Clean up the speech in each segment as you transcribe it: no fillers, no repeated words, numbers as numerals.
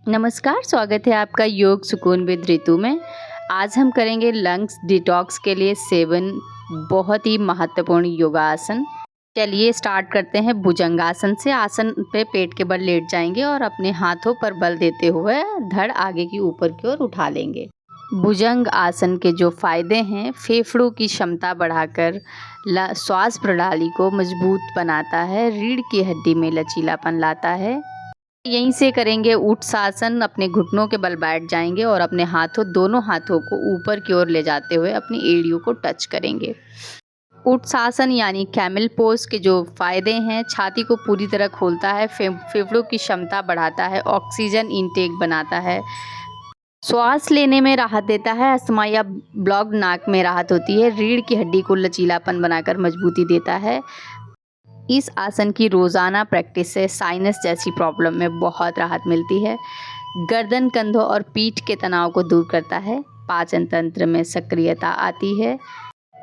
नमस्कार, स्वागत है आपका योग सुकून विद ऋतु में। आज हम करेंगे लंग्स डिटॉक्स के लिए 7 बहुत ही महत्वपूर्ण योगासन। चलिए स्टार्ट करते हैं भुजंगासन से। आसन पे पेट के बल लेट जाएंगे और अपने हाथों पर बल देते हुए धड़ आगे की ऊपर की ओर उठा लेंगे। भुजंग आसन के जो फायदे हैं, फेफड़ों की क्षमता बढ़ाकर श्वास प्रणाली को मजबूत बनाता है, रीढ़ की हड्डी में लचीलापन लाता है। यहीं से करेंगे उत्सासन। अपने घुटनों के बल बैठ जाएंगे और अपने दोनों हाथों को ऊपर की ओर ले जाते हुए अपनी एड़ियों को टच करेंगे। उत्सासन यानी कैमल पोज के जो फायदे हैं, छाती को पूरी तरह खोलता है, फेफड़ों की क्षमता बढ़ाता है, ऑक्सीजन इनटेक बनाता है, श्वास लेने में राहत देता है, अस्थमा या ब्लॉक नाक में राहत होती है, रीढ़ की हड्डी को लचीलापन बनाकर मजबूती देता है। इस आसन की रोज़ाना प्रैक्टिस से साइनस जैसी प्रॉब्लम में बहुत राहत मिलती है। गर्दन, कंधों और पीठ के तनाव को दूर करता है, पाचन तंत्र में सक्रियता आती है।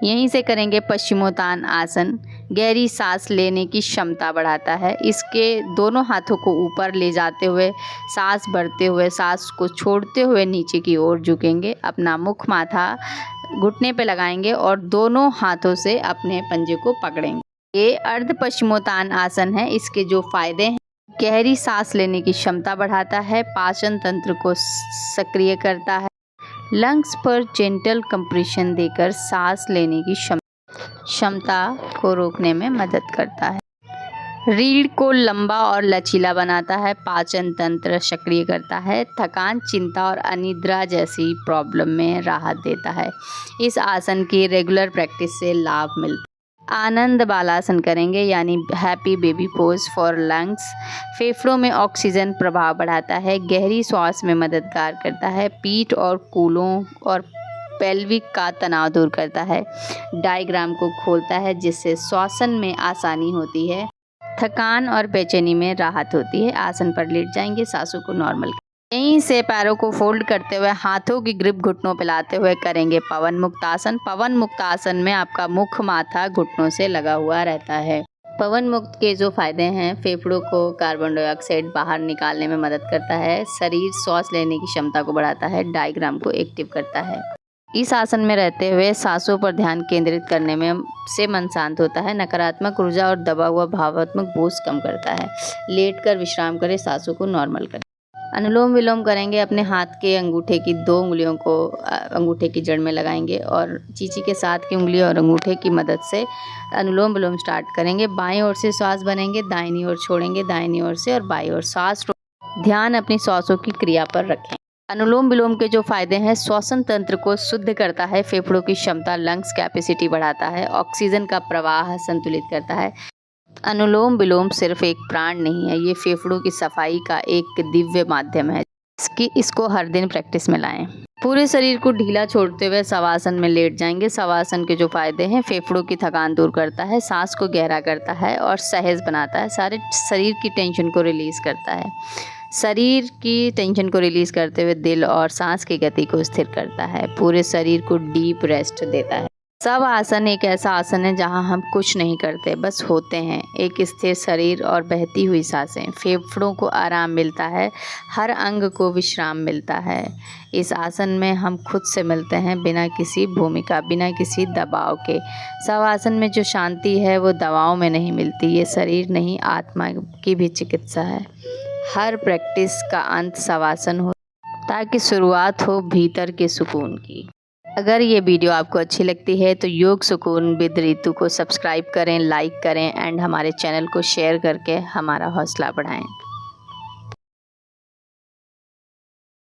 यहीं से करेंगे पश्चिमोत्तान आसन। गहरी सांस लेने की क्षमता बढ़ाता है। इसके दोनों हाथों को ऊपर ले जाते हुए सांस भरते हुए सांस को छोड़ते हुए नीचे की ओर झुकेंगे। अपना मुख माथा घुटने पे लगाएंगे और दोनों हाथों से अपने पंजे को पकड़ेंगे। ये अर्ध पश्चिमोत्तान आसन है। इसके जो फायदे हैं, गहरी सांस लेने की क्षमता बढ़ाता है, पाचन तंत्र को सक्रिय करता है, लंग्स पर जेंटल कंप्रेशन देकर सांस लेने की क्षमता को रोकने में मदद करता है, रीढ़ को लंबा और लचीला बनाता है, पाचन तंत्र सक्रिय करता है, थकान, चिंता और अनिद्रा जैसी प्रॉब्लम में राहत देता है। इस आसन की रेगुलर प्रैक्टिस से लाभ मिलता है। आनंद बालासन करेंगे यानी happy baby pose for lungs. फेफड़ों में ऑक्सीजन प्रभाव बढ़ाता है, गहरी श्वास में मददगार करता है, पीठ और कूलों और पेल्विक का तनाव दूर करता है, डायग्राम को खोलता है जिससे श्वसन में आसानी होती है, थकान और बेचैनी में राहत होती है। आसन पर लेट जाएंगे, सांसों को नॉर्मल। यहीं से पैरों को फोल्ड करते हुए हाथों की ग्रिप घुटनों पे लाते हुए करेंगे पवन मुक्त आसन। पवन मुक्त आसन में आपका मुख माथा घुटनों से लगा हुआ रहता है। पवन मुक्त के जो फायदे हैं, फेफड़ों को कार्बन डाइऑक्साइड बाहर निकालने में मदद करता है, शरीर श्वास लेने की क्षमता को बढ़ाता है, डायग्राम को एक्टिव करता है। इस आसन में रहते हुए सांसों पर ध्यान केंद्रित करने में से मन शांत होता है, नकारात्मक ऊर्जा और दबा हुआ भावात्मक बोझ कम करता है। लेटकर विश्राम करें, सांसों को नॉर्मल करें। अनुलोम विलोम करेंगे। अपने हाथ के अंगूठे की 2 उंगलियों को अंगूठे की जड़ में लगाएंगे और चीची के साथ की उंगली और अंगूठे की मदद से अनुलोम विलोम स्टार्ट करेंगे। बाईं ओर से श्वास भरेंगे, दाहिनी ओर छोड़ेंगे, दाहिनी ओर से और बाईं ओर श्वास। ध्यान अपनी श्वासों की क्रिया पर रखें। अनुलोम विलोम के जो फायदे हैं, श्वसन तंत्र को शुद्ध करता है, फेफड़ों की क्षमता, लंग्स कैपेसिटी बढ़ाता है, ऑक्सीजन का प्रवाह संतुलित करता है। अनुलोम विलोम सिर्फ एक प्राण नहीं है, ये फेफड़ों की सफाई का एक दिव्य माध्यम है। इसको हर दिन प्रैक्टिस में लाएं। पूरे शरीर को ढीला छोड़ते हुए शवासन में लेट जाएंगे। शवासन के जो फायदे हैं, फेफड़ों की थकान दूर करता है, सांस को गहरा करता है और सहज बनाता है, सारे शरीर की टेंशन को रिलीज करता है। शरीर की टेंशन को रिलीज करते हुए दिल और सांस की गति को स्थिर करता है, पूरे शरीर को डीप रेस्ट देता है। सब आसन एक ऐसा आसन है जहां हम कुछ नहीं करते, बस होते हैं। एक स्थिर शरीर और बहती हुई सांसें, फेफड़ों को आराम मिलता है, हर अंग को विश्राम मिलता है। इस आसन में हम खुद से मिलते हैं, बिना किसी भूमिका, बिना किसी दबाव के। सब आसन में जो शांति है वो दवाओं में नहीं मिलती, ये शरीर नहीं, आत्मा की भी चिकित्सा है। हर प्रैक्टिस का अंत शवासन हो ताकि शुरुआत हो भीतर के सुकून की। अगर ये वीडियो आपको अच्छी लगती है तो योग सुकून विद ऋतु को सब्सक्राइब करें, लाइक करें एंड हमारे चैनल को शेयर करके हमारा हौसला बढ़ाएं।